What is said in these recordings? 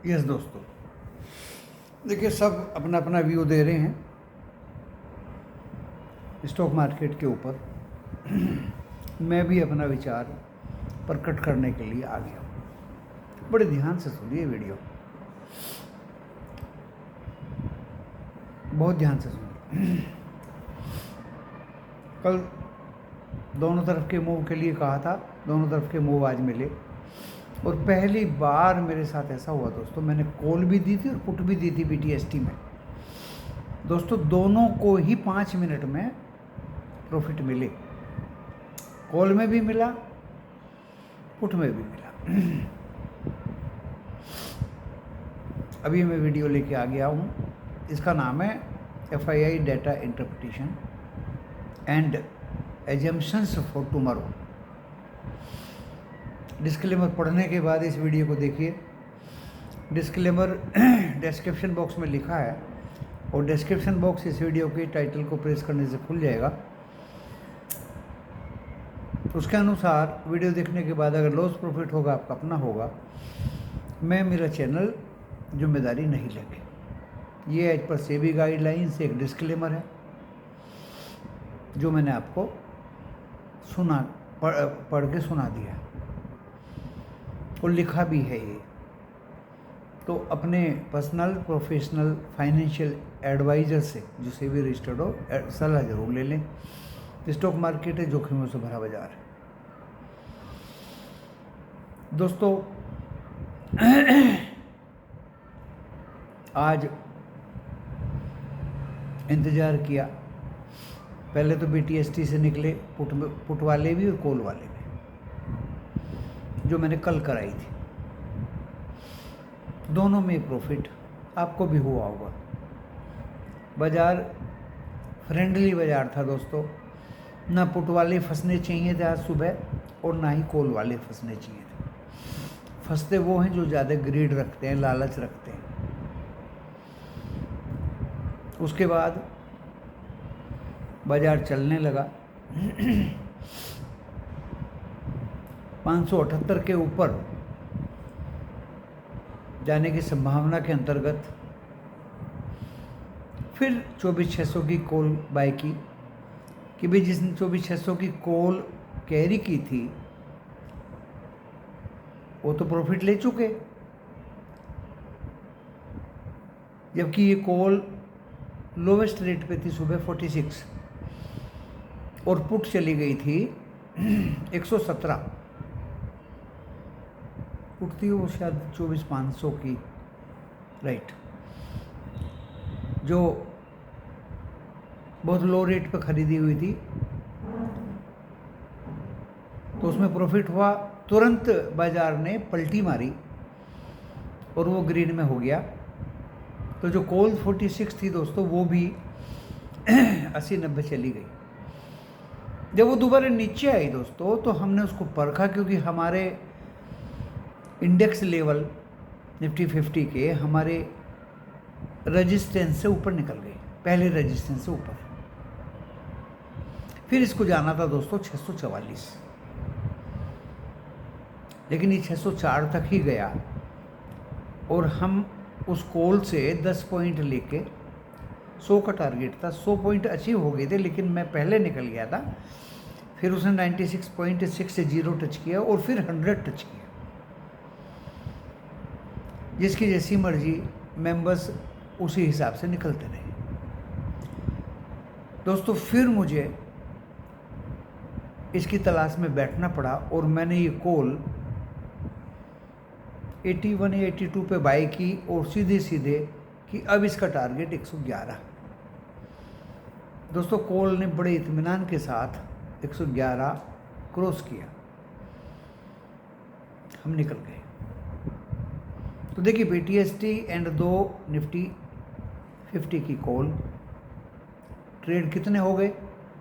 Yes दोस्तों, देखिए सब अपना अपना व्यू दे रहे हैं स्टॉक मार्केट के ऊपर। मैं भी अपना विचार प्रकट करने के लिए आ गया। बड़े ध्यान से सुनिए वीडियो, बहुत ध्यान से सुनिए। कल दोनों तरफ के मूव के लिए कहा था, दोनों तरफ के मूव आज मिले और पहली बार मेरे साथ ऐसा हुआ दोस्तों। मैंने कॉल भी दी थी और पुट भी दी थी BTST में दोस्तों, दोनों को ही 5 मिनट में प्रॉफिट मिले। कॉल में भी मिला, पुट में भी मिला। अभी मैं वीडियो लेके आ गया हूँ। इसका नाम है FII data interpretation and assumptions for tomorrow. Disclaimer पढ़ने के बाद इस वीडियो को देखिए। डिस्क्लेमर डिस्क्रिप्शन बॉक्स में लिखा है और डिस्क्रिप्शन बॉक्स इस वीडियो के टाइटल को प्रेस करने से खुल जाएगा। उसके अनुसार वीडियो देखने के बाद अगर लॉस प्रॉफिट होगा आपका अपना होगा, मैं मेरा चैनल जिम्मेदारी नहीं लेंगे। ये एज पर सेबी गाइडलाइन से एक डिस्क्लेमर है जो मैंने आपको पढ़ के सुना दिया और लिखा भी है। ये तो अपने पर्सनल प्रोफेशनल फाइनेंशियल एडवाइज़र से जो सेबी रजिस्टर्ड हो सलाह जरूर ले लें। स्टॉक मार्केट है, जोखिमों से भरा बाजार है दोस्तों। आज इंतज़ार किया, पहले तो BTST से निकले पुट वाले भी और कॉल वाले भी, जो मैंने कल कराई थी। दोनों में प्रॉफिट आपको भी हुआ होगा। बाज़ार फ्रेंडली बाज़ार था दोस्तों। ना पुट वाले फंसने चाहिए थे आज सुबह और ना ही कॉल वाले फंसने चाहिए थे। फंसते वो हैं जो ज़्यादा ग्रीड रखते हैं, लालच रखते हैं। उसके बाद बाज़ार चलने लगा। 578 के ऊपर जाने की संभावना के अंतर्गत फिर 24,600 की कॉल बाय की कि भाई जिसने 24,600 की कॉल कैरी की थी वो तो प्रॉफिट ले चुके, जबकि ये कॉल लोवेस्ट रेट पे थी सुबह 46 और पुट चली गई थी 117। पुट थी वो शायद 24,500 की, राइट, जो बहुत लो रेट पे ख़रीदी हुई थी। तो उसमें प्रॉफिट हुआ। तुरंत बाज़ार ने पलटी मारी और वो ग्रीन में हो गया। तो जो कॉल 46 थी दोस्तों वो भी 80-90 चली गई। जब वो दोबारा नीचे आई दोस्तों तो हमने उसको परखा, क्योंकि हमारे इंडेक्स लेवल निफ्टी 50 के हमारे रेजिस्टेंस से ऊपर निकल गए, पहले रेजिस्टेंस से ऊपर। फिर इसको जाना था दोस्तों 644, लेकिन ये 604 तक ही गया और हम उस कॉल से 10 पॉइंट लेके 100 का टारगेट था। 100 पॉइंट अचीव हो गए थे, लेकिन मैं पहले निकल गया था। फिर उसने 96.60 टच किया और फिर 100 टच किया। जिसकी जैसी मर्जी, मेंबर्स उसी हिसाब से निकलते रहे दोस्तों। फिर मुझे इसकी तलाश में बैठना पड़ा और मैंने ये कॉल 81 या 82 पे बाय की और सीधे सीधे कि अब इसका टारगेट 111। दोस्तों कॉल ने बड़े इत्मीनान के साथ 111 क्रॉस किया, हम निकल गए। तो देखिए BTST एंड 2 निफ्टी 50 की कॉल ट्रेड कितने हो गए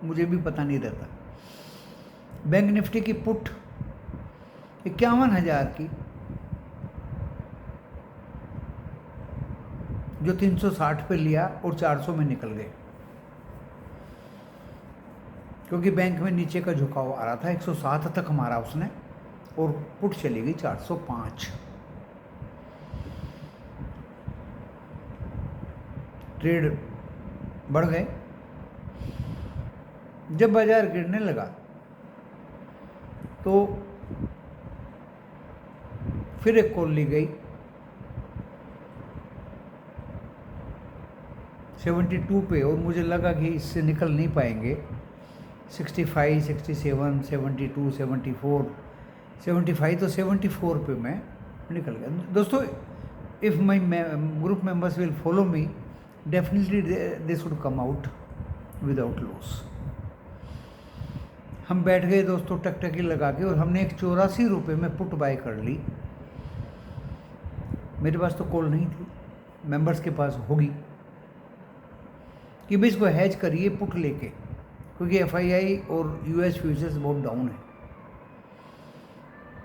मुझे भी पता नहीं रहता। बैंक निफ्टी की पुट 51,000 की, जो 360 पे लिया और 400 में निकल गए, क्योंकि बैंक में नीचे का झुकाव आ रहा था। 107 तक मारा उसने और पुट चली गई 405। ट्रेड बढ़ गए। जब बाजार गिरने लगा तो फिर एक कॉल ली गई 72 पे, और मुझे लगा कि इससे निकल नहीं पाएंगे। 65, 67, 72, 74, 75 तो 74 पे मैं निकल गया। दोस्तों, if my group members will follow me, definitely they should come out without loss. हम बैठ गए दोस्तों टकटकी लगा के, और हमने एक 84 रुपये में पुट बाय कर ली। मेरे पास तो कॉल नहीं थी, मेंबर्स के पास होगी, कि भाई इसको हैज करिए पुट लेके, क्योंकि एफआईआई और यूएस फ्यूचर्स बहुत डाउन है,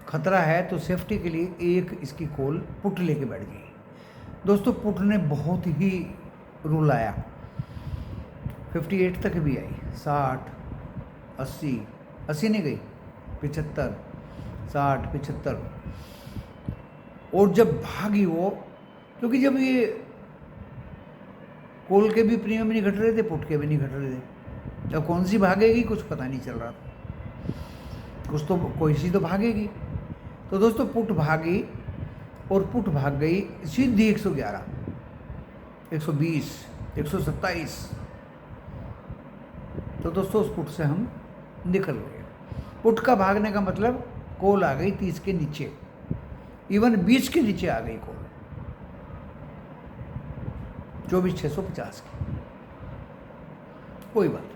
खतरा है। तो सेफ्टी के लिए एक इसकी कॉल पुट लेके बैठ गई। दोस्तों, पुट ने बहुत ही रूल आया, 58 तक भी आई, 60, 80 नहीं गई, 75, 60, 75, और जब भागी वो, क्योंकि जब ये कॉल के भी प्रीमियम नहीं घट रहे थे, पुट के भी नहीं घट रहे थे, अब कौन सी भागेगी कुछ पता नहीं चल रहा था, कुछ तो कोई सी तो भागेगी। तो दोस्तों पुट भागी, और पुट भाग गई सीधी 111, 120, 127। तो दोस्तों उस पुट से हम निकल गए। पुट का भागने का मतलब कॉल आ गई 30 के नीचे, इवन 20 के नीचे आ गई कॉल, 24,650 की। कोई बात,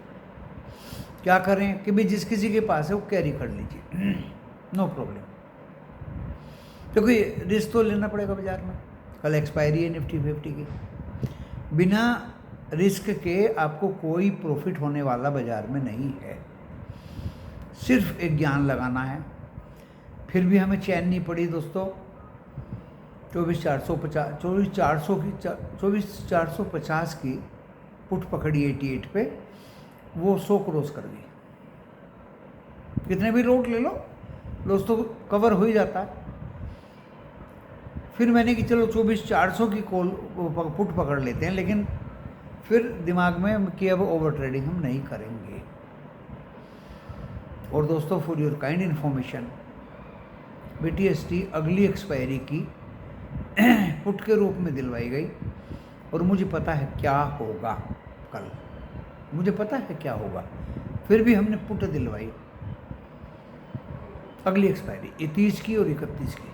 क्या करें कि भाई जिस किसी के पास है वो कैरी कर लीजिए, नो प्रॉब्लम, क्योंकि रिस्क तो लेना पड़ेगा बाजार में। कल एक्सपायरी है निफ्टी 50 की, बिना रिस्क के आपको कोई प्रॉफिट होने वाला बाजार में नहीं है, सिर्फ एक ज्ञान लगाना है। फिर भी हमें चैन नहीं पड़ी दोस्तों, 24,450 की पुट पकड़ी 88 पे, वो 100 क्रॉस कर गई। कितने भी लोड ले लो दोस्तों, कवर हो ही जाता है। फिर मैंने कि चलो 24,400 की कॉल पुट पकड़ लेते हैं, लेकिन फिर दिमाग में कि अब ओवर ट्रेडिंग हम नहीं करेंगे। और दोस्तों, for your kind information, BTST अगली एक्सपायरी की पुट के रूप में दिलवाई गई, और मुझे पता है क्या होगा कल, मुझे पता है क्या होगा, फिर भी हमने पुट दिलवाई अगली एक्सपायरी 30 की और 31 की,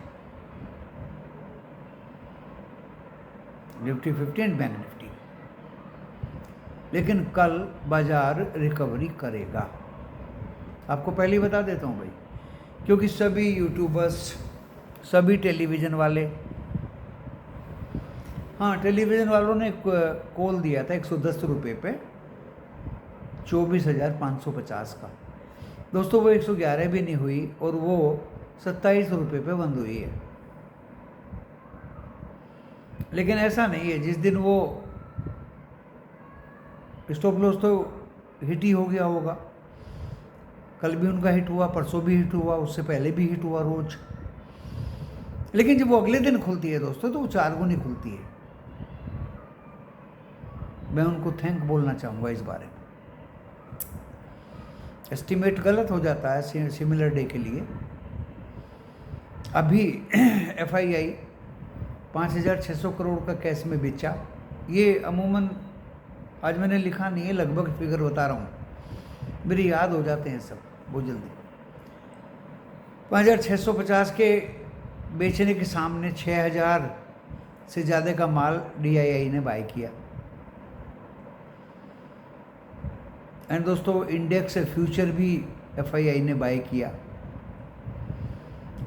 निफ्टी 50 एंड बैंक निफ्टी। लेकिन कल बाजार रिकवरी करेगा, आपको पहले ही बता देता हूँ भाई, क्योंकि सभी यूट्यूबर्स, सभी टेलीविज़न वाले, हाँ टेलीविज़न वालों ने कॉल दिया था 110 रुपये पे 24,550 का। दोस्तों वो 111 भी नहीं हुई, और वो 27 रुपये पे बंद हुई है। लेकिन ऐसा नहीं है, जिस दिन वो स्टॉप लॉस तो हिट ही हो गया होगा, कल भी उनका हिट हुआ, परसों भी हिट हुआ, उससे पहले भी हिट हुआ रोज। लेकिन जब वो अगले दिन खुलती है दोस्तों, तो वो 4 गुनी खुलती है। मैं उनको थैंक बोलना चाहूँगा इस बारे में। एस्टिमेट गलत हो जाता है सिमिलर डे के लिए। अभी FII 5,600 करोड़ का कैश में बेचा। ये अमूमन आज मैंने लिखा नहीं है, लगभग फिगर बता रहा हूँ, मेरी याद हो जाते हैं सब बहुत जल्दी। 5,650 के बेचने के सामने 6,000 से ज़्यादा का माल DII ने बाय किया। एंड दोस्तों, इंडेक्स फ्यूचर भी FII ने बाय किया।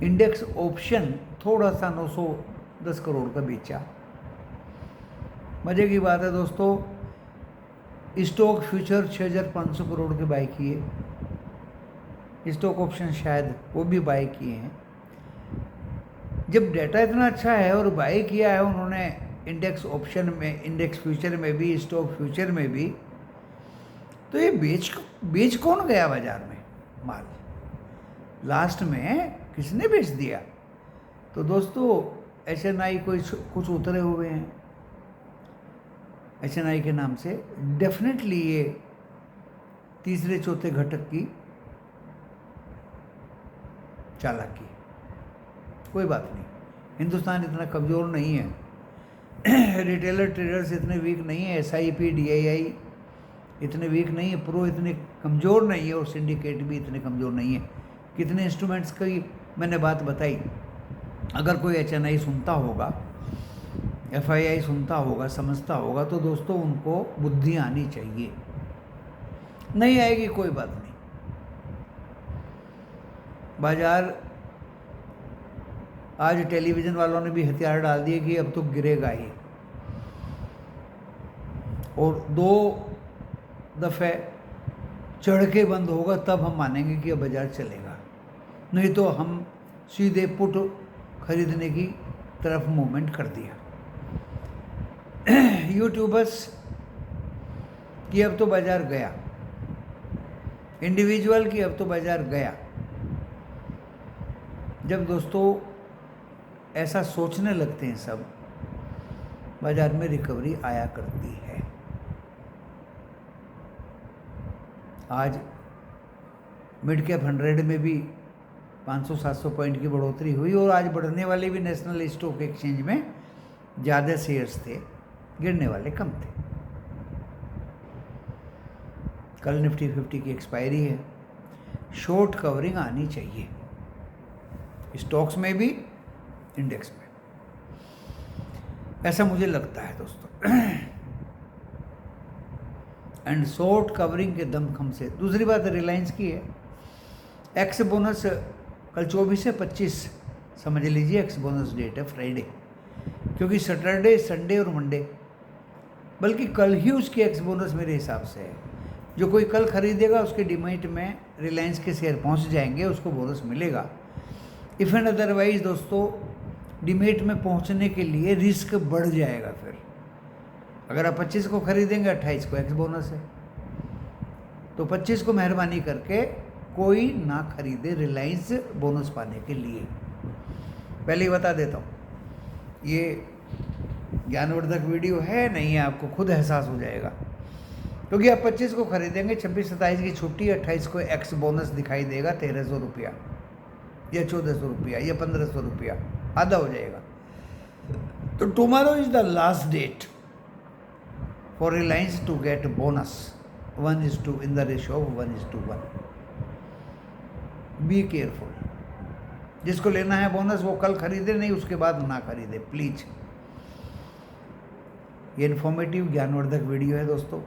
इंडेक्स ऑप्शन थोड़ा सा 910 करोड़ का बेचा। मज़े की बात है दोस्तों, स्टॉक फ्यूचर 6,500 करोड़ के बाय किए। स्टॉक ऑप्शन शायद वो भी बाय किए हैं। जब डेटा इतना अच्छा है और बाय किया है उन्होंने इंडेक्स ऑप्शन में, इंडेक्स फ्यूचर में भी, स्टॉक फ्यूचर में भी, तो ये बेच कौन गया बाजार में माल? लास्ट में किसने बेच दिया? तो दोस्तों, SNI कुछ उतरे हुए हैं, HNI के नाम से, डेफिनेटली ये तीसरे चौथे घटक की चालाकी। कोई बात नहीं, हिंदुस्तान इतना कमज़ोर नहीं है, रिटेलर ट्रेडर्स इतने वीक नहीं है, SIP DII इतने वीक नहीं है, प्रो इतने कमज़ोर नहीं है, और सिंडिकेट भी इतने कमज़ोर नहीं है। कितने इंस्ट्रूमेंट्स की मैंने बात बताई। अगर कोई HNI सुनता होगा, FII सुनता होगा, समझता होगा, तो दोस्तों उनको बुद्धि आनी चाहिए। नहीं आएगी कोई बात नहीं, बाजार आज टेलीविज़न वालों ने भी हथियार डाल दिए कि अब तो गिरेगा ही, और 2 दफ़े चढ़ के बंद होगा तब हम मानेंगे कि अब बाजार चलेगा, नहीं तो हम सीधे पुट खरीदने की तरफ मूवमेंट कर दिया। यूट्यूबर्स की अब तो बाजार गया, इंडिविजुअल की अब तो बाजार गया। जब दोस्तों ऐसा सोचने लगते हैं सब, बाजार में रिकवरी आया करती है। आज मिड कैप 100 में भी 500-700 पॉइंट की बढ़ोतरी हुई, और आज बढ़ने वाले भी नेशनल स्टॉक एक्सचेंज में ज़्यादा शेयर्स थे, गिरने वाले कम थे। कल निफ्टी 50 की एक्सपायरी है, शॉर्ट कवरिंग आनी चाहिए, स्टॉक्स में भी, इंडेक्स में, ऐसा मुझे लगता है दोस्तों। एंड शॉर्ट कवरिंग के दमखम से। दूसरी बात रिलायंस की है, एक्स बोनस कल 24 से 25 समझ लीजिए एक्स बोनस डेट है, फ्राइडे, क्योंकि सैटरडे, संडे और मंडे, बल्कि कल ही उसकी एक्स बोनस मेरे हिसाब से है। जो कोई कल खरीदेगा उसके डिमेट में रिलायंस के शेयर पहुंच जाएंगे, उसको बोनस मिलेगा। इफ़ एंड अदरवाइज दोस्तों डिमेट में पहुंचने के लिए रिस्क बढ़ जाएगा। फिर अगर आप 25 को खरीदेंगे, 28 को एक्स बोनस है, तो 25 को मेहरबानी करके कोई ना खरीदे रिलायंस बोनस पाने के लिए। पहले ही बता देता हूँ, ये ज्ञानवर्धक वीडियो है नहीं है, आपको खुद एहसास हो जाएगा, क्योंकि आप 25 को खरीदेंगे, 26-27 की छुट्टी, 28 को एक्स बोनस दिखाई देगा 1300 रुपया या 1400 रुपया या 1500 रुपया, आधा हो जाएगा। तो tomorrow is the last date for Reliance to get bonus 1:2 in the ratio of 1:1। Be careful, जिसको लेना है बोनस वो कल खरीदे, नहीं उसके बाद ना खरीदे प्लीज। ये इन्फॉर्मेटिव ज्ञानवर्धक वीडियो है दोस्तों।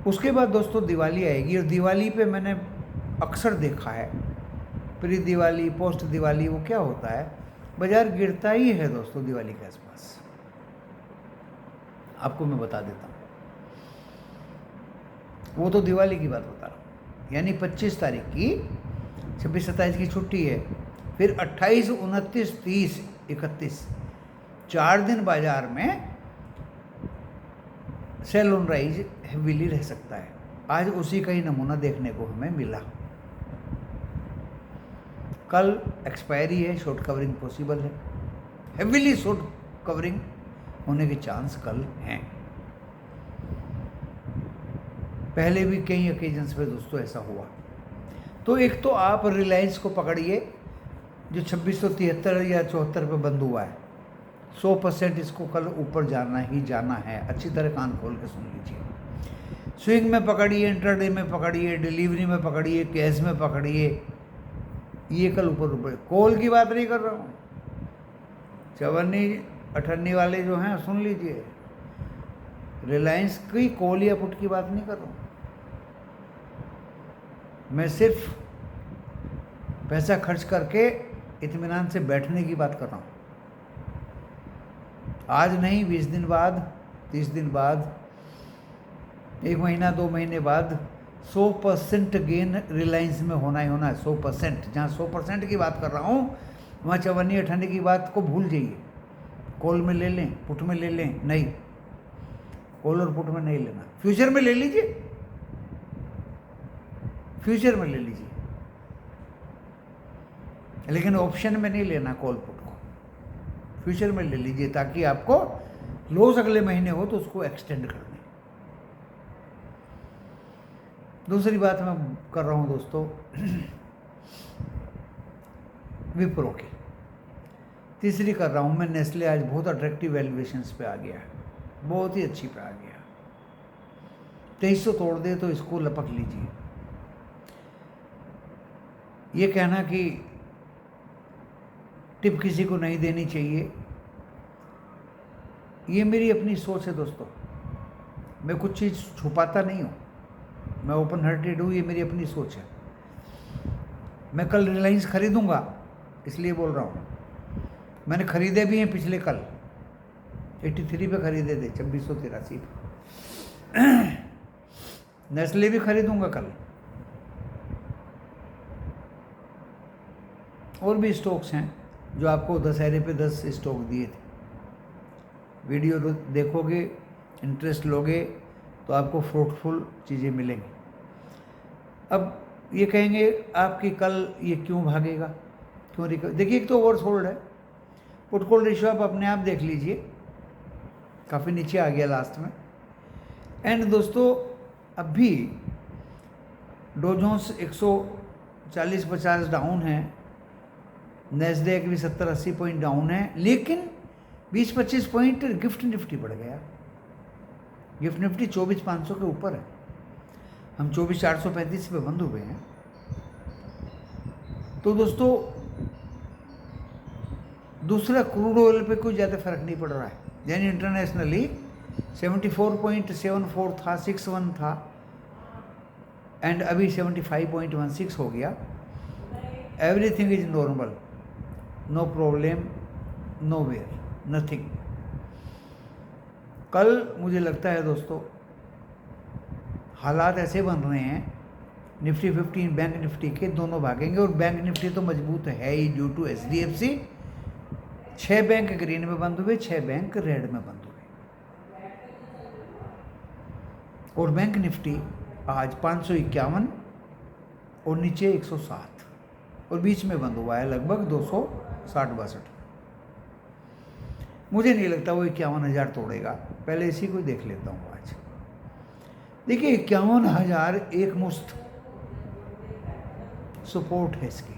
उसके बाद दोस्तों दिवाली आएगी, और दिवाली पे मैंने अक्सर देखा है, प्री दिवाली, पोस्ट दिवाली, वो क्या होता है, बाजार गिरता ही है दोस्तों दिवाली के आसपास। आपको मैं बता देता हूँ, वो तो दिवाली की बात बता रहा हूँ, यानी 25 तारीख की, 26-27 की छुट्टी है, फिर 28, 29, 30, 31 4 दिन बाजार में सेल ऑन राइज हेवीली रह सकता है। आज उसी का ही नमूना देखने को हमें मिला। कल एक्सपायरी है, शॉर्ट कवरिंग पॉसिबल है, हेवीली शॉर्ट कवरिंग होने के चांस कल हैं। पहले भी कई ओकेजन्स पे दोस्तों ऐसा हुआ। तो एक तो आप रिलायंस को पकड़िए जो 2673 या 74 पे बंद हुआ है, 100% इसको कल ऊपर जाना ही जाना है। अच्छी तरह कान खोल के सुन लीजिए। स्विंग में पकड़िए, इंट्राडे में पकड़िए, डिलीवरी में पकड़िए, कैश में पकड़िए, ये कल ऊपर। कॉल की बात नहीं कर रहा हूँ, 54-58 वाले जो हैं सुन लीजिए, रिलायंस की कॉल या पुट की बात नहीं कर रहा हूँ मैं, सिर्फ पैसा खर्च करके इत्मीनान से बैठने की बात कर रहा हूँ। आज नहीं, 20 दिन बाद, 30 दिन बाद, 1 महीना 2 महीने बाद 100% गेन रिलायंस में होना ही होना है। 100%, जहाँ 100% की बात कर रहा हूँ वहाँ 54-58 की बात को भूल जाइए। कॉल में ले लें, पुट में ले लें, नहीं, कॉल और पुट में नहीं लेना। फ्यूचर में ले लीजिए, फ्यूचर में ले लीजिए, लेकिन ऑप्शन में नहीं लेना कॉल पुट को। फ्यूचर में ले लीजिए ताकि आपको लॉस अगले महीने हो तो उसको एक्सटेंड कर दें। दूसरी बात मैं कर रहा हूँ दोस्तों विप्रो की। तीसरी कर रहा हूँ मैं नेस्ले। आज बहुत अट्रैक्टिव वैल्यूएशंस पे आ गया है, बहुत ही अच्छी पे आ गया। 2300 तोड़ दे तो इसको लपक लीजिए। ये कहना कि टिप किसी को नहीं देनी चाहिए, ये मेरी अपनी सोच है दोस्तों। मैं कुछ चीज़ छुपाता नहीं हूँ, मैं ओपन हार्टेड हूँ, ये मेरी अपनी सोच है। मैं कल रिलायंस खरीदूंगा इसलिए बोल रहा हूँ। मैंने खरीदे भी हैं पिछले कल 83 पे खरीदे थे, 2683 पे। नेस्ले भी खरीदूंगा कल। और भी स्टॉक्स हैं जो आपको दशहरे पे 10 स्टॉक दिए थे। वीडियो देखोगे, इंटरेस्ट लोगे तो आपको फ्रूटफुल चीज़ें मिलेंगी। अब ये कहेंगे आपकी कल ये क्यों भागेगा, क्यों देखिए, एक तो ओवरसोल्ड है। पुट कॉल रेशियो आप अपने आप देख लीजिए, काफ़ी नीचे आ गया लास्ट में। एंड दोस्तों अब भी डो जोन्स 140-50 डाउन है, नैस्डैक भी 70-80 पॉइंट डाउन है, लेकिन 20-25 पॉइंट गिफ्ट निफ्टी बढ़ गया। गिफ्ट निफ्टी 24,500 के ऊपर है, हम 24,435 पे बंद हुए हैं। तो दोस्तों दूसरा क्रूड ऑयल पे कोई ज़्यादा फर्क नहीं पड़ रहा है, यानी इंटरनेशनली 74.74 था, 61 था, एंड अभी 75.16 हो गया। Everything is normal, no problem, no where, nothing. कल मुझे लगता है दोस्तों हालात ऐसे बन रहे हैं, निफ्टी 15 बैंक निफ्टी के दोनों भागेंगे। और बैंक निफ्टी तो मजबूत है ही due to HDFC। 6 bank green में बंद हुए, 6 बैंक रेड में बंद हुए। और बैंक निफ्टी आज 551 और नीचे 107 और बीच में बंद हुआ है लगभग 260-62। मुझे नहीं लगता वो 51,000 तोड़ेगा। पहले इसी को देख लेता हूँ आज। देखिए 51,000 एक मुश्त सपोर्ट है इसकी,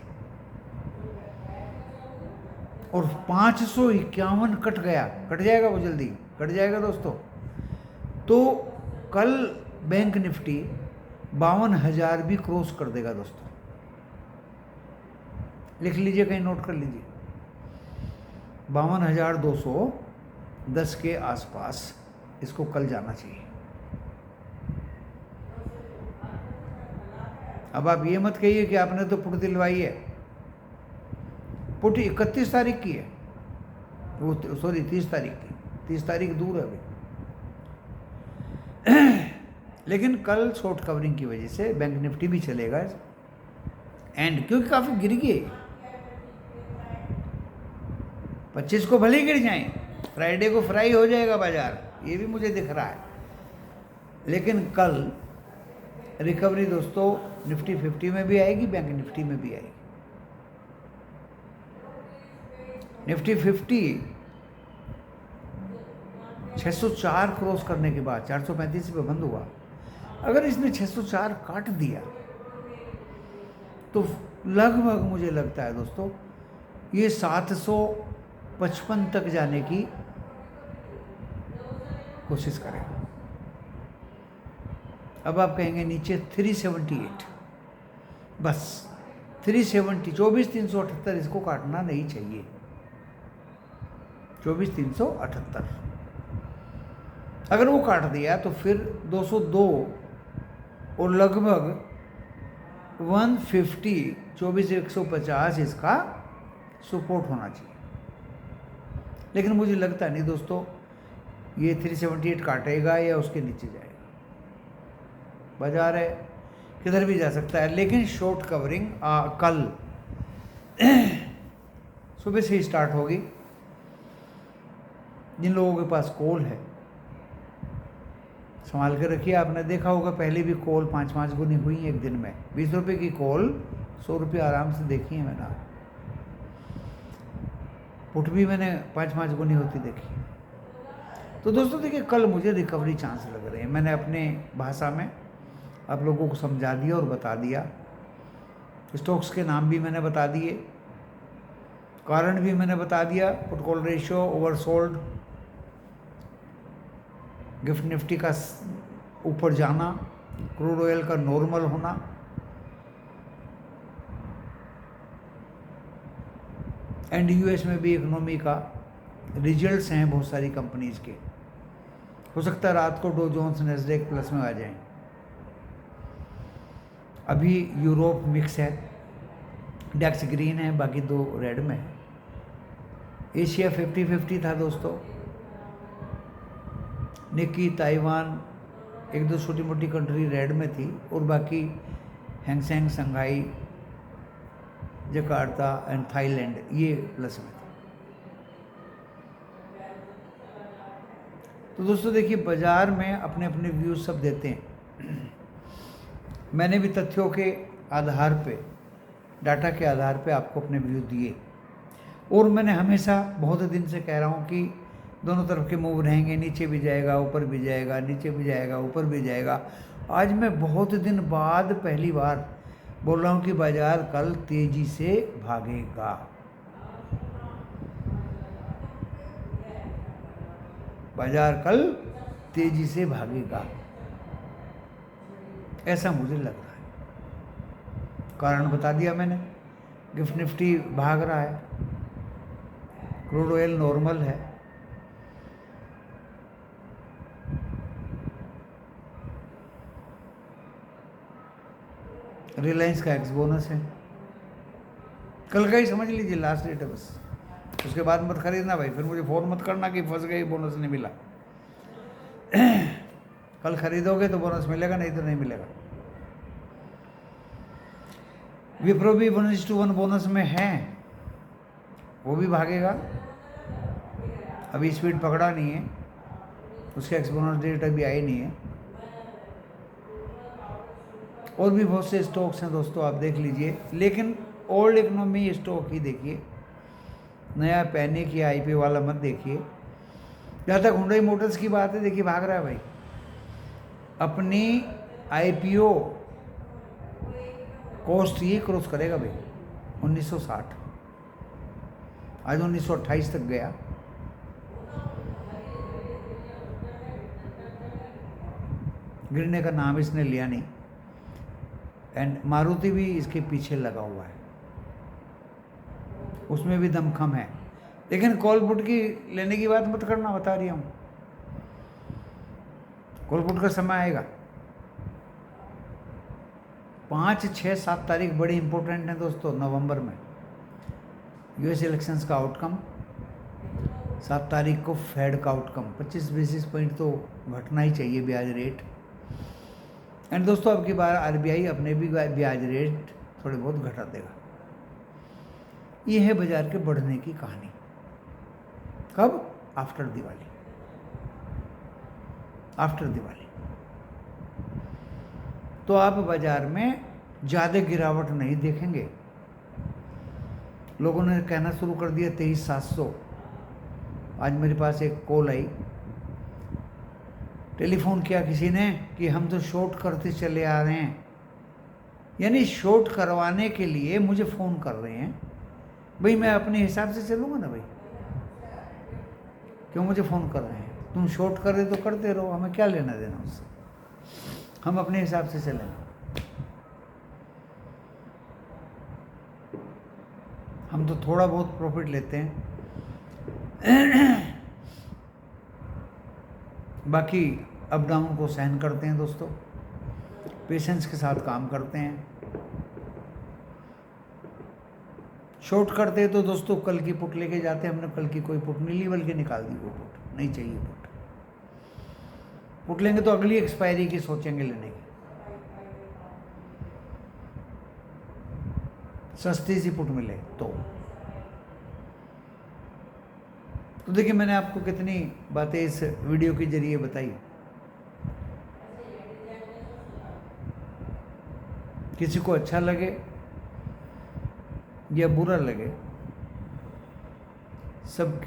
और 551 कट गया, कट जाएगा, वो जल्दी कट जाएगा दोस्तों। तो कल बैंक निफ्टी 52,000 भी क्रॉस कर देगा दोस्तों। लिख लीजिए, कहीं नोट कर लीजिए, 52,210 के आसपास इसको कल जाना चाहिए। अब आप ये मत कहिए कि आपने तो पुट दिलवाई है। पुट 31 तारीख की है, वो सॉरी 30 तारीख की, 30 तारीख दूर है अभी। लेकिन कल शॉर्ट कवरिंग की वजह से बैंक निफ्टी भी चलेगा, एंड क्योंकि काफ़ी गिर गई। 25 को भले ही गिर जाएं, फ्राइडे को फ्राई हो जाएगा बाजार, ये भी मुझे दिख रहा है। लेकिन कल रिकवरी दोस्तों निफ्टी 50 में भी आएगी, बैंक निफ्टी में भी आएगी। निफ्टी 50 604 क्रॉस करने के बाद 435 पे बंद हुआ। अगर इसने 604 काट दिया तो लगभग मुझे लगता है दोस्तों ये 755 तक जाने की कोशिश करेगा। अब आप कहेंगे नीचे 378, बस 370, 24,378 इसको काटना नहीं चाहिए। 24,378 अगर वो काट दिया तो फिर 202 और लगभग 150, 24,150 इसका सपोर्ट होना चाहिए। लेकिन मुझे लगता नहीं दोस्तों ये 378 काटेगा या उसके नीचे जाएगा। बाजार है, किधर भी जा सकता है। लेकिन शॉर्ट कवरिंग कल सुबह से ही स्टार्ट होगी। जिन लोगों के पास कॉल है संभाल के रखिए। आपने देखा होगा पहले भी कॉल 5-5 गुनी हुई एक दिन में। 20 रुपये की कॉल 100 रुपये आराम से देखी है मैंने। पुट भी मैंने 5-5 गुनी होती देखी। तो दोस्तों देखिए, कल मुझे रिकवरी चांस लग रहे हैं। मैंने अपने भाषा में आप लोगों को समझा दिया और बता दिया। स्टॉक्स के नाम भी मैंने बता दिए, कारण भी मैंने बता दिया। Put call ratio oversold, gift Nifty का ऊपर जाना, क्रूड ऑयल का नॉर्मल होना, एंड यूएस में भी इकोनॉमी का रिजल्ट्स हैं बहुत सारी कंपनीज के। हो सकता है रात को डो जोन्स नैस्डैक प्लस में आ जाएं। अभी यूरोप मिक्स है, डेक्स ग्रीन है, बाकी 2 रेड में है। एशिया 50-50 था दोस्तों। निक्की, ताइवान, 1-2 छोटी मोटी कंट्री रेड में थी और बाकी Hang Seng, Shanghai, Jakarta and Thailand ये प्लस में थे। तो दोस्तों देखिए, बाजार में अपने अपने व्यूज सब देते हैं। मैंने भी तथ्यों के आधार पे, डाटा के आधार पे आपको अपने व्यू दिए, और मैंने हमेशा बहुत दिन से कह रहा हूँ कि दोनों तरफ के मूव रहेंगे, नीचे भी जाएगा, ऊपर भी जाएगा, नीचे भी जाएगा, ऊपर भी जाएगा। आज मैं बहुत दिन बाद पहली बार बोल रहा हूँ कि बाजार कल तेजी से भागेगा। बाजार कल तेजी से भागेगा, ऐसा मुझे लग रहा है। कारण बता दिया मैंने, गिफ्ट निफ्टी भाग रहा है, क्रूड ऑयल नॉर्मल है, रिलायंस का एक्स बोनस है। कल का ही समझ लीजिए लास्ट डेट है बस, उसके बाद मत खरीदना भाई, फिर मुझे फ़ोन मत करना कि फंस गए, बोनस नहीं मिला। कल खरीदोगे तो बोनस मिलेगा, नहीं तो नहीं मिलेगा। विप्रो भी 1:1 बोनस में है, वो भी भागेगा। अभी स्पीड पकड़ा नहीं है, उसके एक्स बोनस डेट अभी आई नहीं है। और भी बहुत से स्टॉक्स हैं दोस्तों, आप देख लीजिए, लेकिन ओल्ड इकोनॉमी स्टॉक ही देखिए, नया पैनिक या आईपीओ वाला मत देखिए। जहाँ तक हुंडई मोटर्स की बात है, देखिए भाग रहा है भाई, अपनी आईपीओ कॉस्ट ही क्रॉस करेगा भाई 1960, आज 1928 तक गया। गिरने का नाम इसने लिया नहीं, एंड मारुति भी इसके पीछे लगा हुआ है, उसमें भी दमखम है। लेकिन कॉल पुट की लेने की बात मत करना, बता रही हूँ, कॉल पुट का समय आएगा। 5, 6, 7 तारीख बड़ी इंपॉर्टेंट है दोस्तों नवंबर में, यूएस इलेक्शंस का आउटकम, 7 तारीख को फेड का आउटकम, 25 बेसिस पॉइंट तो घटना ही चाहिए ब्याज रेट। एंड दोस्तों अब की बार आरबीआई अपने भी ब्याज रेट थोड़े बहुत घटा देगा। ये है बाजार के बढ़ने की कहानी। कब? After Diwali, after Diwali. तो आप बाजार में ज़्यादा गिरावट नहीं देखेंगे। लोगों ने कहना शुरू कर दिया 23,700। आज मेरे पास एक कॉल आई, टेलीफोन किया किसी ने कि हम तो शॉर्ट करते चले आ रहे हैं, यानी शॉर्ट करवाने के लिए मुझे फ़ोन कर रहे हैं। भाई मैं अपने हिसाब से चलूँगा ना भाई, क्यों मुझे फ़ोन कर रहे हैं? तुम शॉर्ट कर रहे तो करते रहो, हमें क्या लेना देना उससे, हम अपने हिसाब से चलेंगे। हम तो थोड़ा बहुत प्रॉफिट लेते हैं, बाकी अप डाउन को सहन करते हैं दोस्तों, पेशेंस के साथ काम करते हैं। शॉर्ट करते तो दोस्तों कल की पुट लेके जाते, हमने कल की कोई पुट नहीं ली, बल्कि निकाल दी वो पुट, नहीं चाहिए पुट। पुट लेंगे तो अगली एक्सपायरी की सोचेंगे लेने की, सस्ती सी पुट मिले तो देखिए मैंने आपको कितनी बातें इस वीडियो के जरिए बताई। किसी को अच्छा लगे या बुरा लगे, सब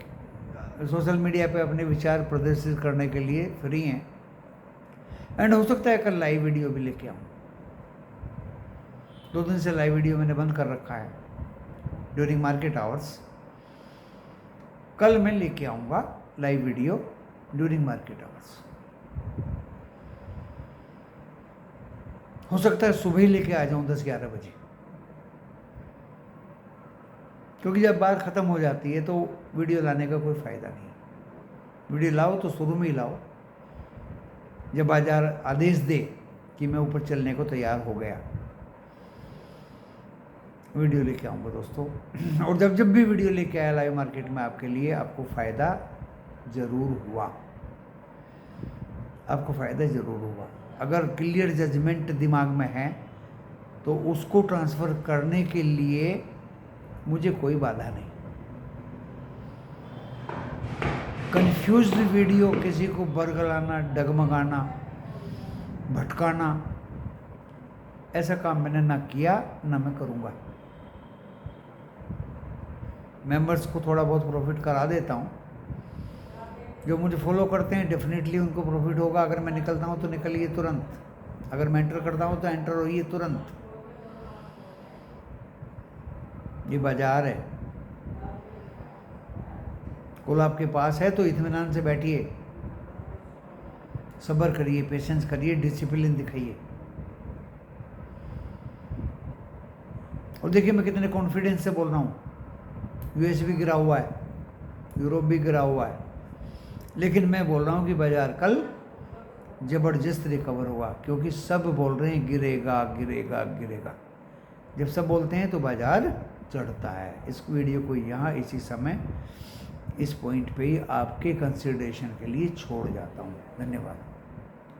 सोशल मीडिया पे अपने विचार प्रदर्शित करने के लिए फ्री हैं। एंड हो सकता है कल लाइव वीडियो भी लेके आऊँ। 2 दिन से लाइव वीडियो मैंने बंद कर रखा है ड्यूरिंग मार्केट आवर्स। कल मैं लेके आऊँगा live video during market hours. हो सकता है सुबह ही लेके आ जाऊँ 10-11 बजे, क्योंकि जब बात ख़त्म हो जाती है तो वीडियो लाने का कोई फ़ायदा नहीं। वीडियो लाओ तो शुरू में ही लाओ, जब बाजार आदेश दे कि मैं ऊपर चलने को तैयार हो गया, वीडियो लेके आऊँगा दोस्तों। और जब भी वीडियो लेके आया लाइव मार्केट में आपके लिए, आपको फ़ायदा ज़रूर हुआ, आपको फ़ायदा ज़रूर हुआ। अगर क्लियर जजमेंट दिमाग में है तो उसको ट्रांसफ़र करने के लिए मुझे कोई बाधा नहीं। कंफ्यूज्ड वीडियो, किसी को बरगलाना, डगमगाना, भटकाना, ऐसा काम मैंने ना किया ना मैं करूँगा। मेंबर्स को थोड़ा बहुत प्रॉफिट करा देता हूँ। जो मुझे फॉलो करते हैं डेफिनेटली उनको प्रॉफिट होगा। अगर मैं निकलता हूँ तो निकलिए तुरंत, अगर मैं एंटर करता हूँ तो एंटर होइए तुरंत। ये बाजार है, कॉल आपके पास है तो इत्मीनान से बैठिए, सब्र करिए, पेशेंस करिए, डिसिप्लिन दिखाइए। और देखिए मैं कितने कॉन्फिडेंस से बोल रहा हूँ। यूएस भी गिरा हुआ है, यूरोप भी गिरा हुआ है, लेकिन मैं बोल रहा हूँ कि बाजार कल ज़बरदस्त रिकवर हुआ, क्योंकि सब बोल रहे हैं गिरेगा गिरेगा गिरेगा। जब सब बोलते हैं तो बाजार चढ़ता है। इस वीडियो को यहाँ इसी समय इस पॉइंट पे ही आपके कंसिडरेशन के लिए छोड़ जाता हूँ। धन्यवाद।